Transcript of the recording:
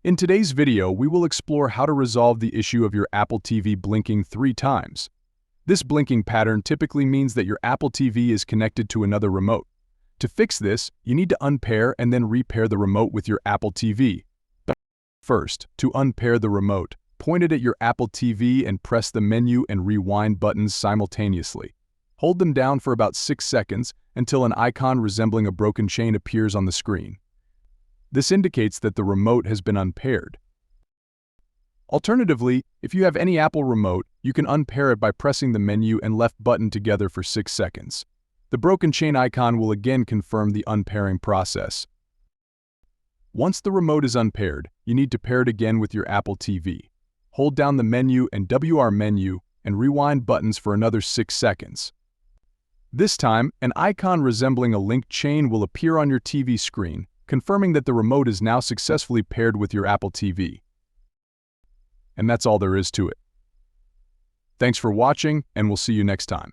In today's video, we will explore how to resolve the issue of your Apple TV blinking 3 times. This blinking pattern typically means that your Apple TV is connected to another remote. To fix this, you need to unpair and then repair the remote with your Apple TV. First, to unpair the remote, point it at your Apple TV and press the menu and rewind buttons simultaneously. Hold them down for about 6 seconds until an icon resembling a broken chain appears on the screen. This indicates that the remote has been unpaired. Alternatively, if you have any Apple remote, you can unpair it by pressing the menu and left button together for 6 seconds. The broken chain icon will again confirm the unpairing process. Once the remote is unpaired, you need to pair it again with your Apple TV. Hold down the menu and WR menu and rewind buttons for another 6 seconds. This time, an icon resembling a linked chain will appear on your TV screen, confirming that the remote is now successfully paired with your Apple TV. And that's all there is to it. Thanks for watching, and we'll see you next time.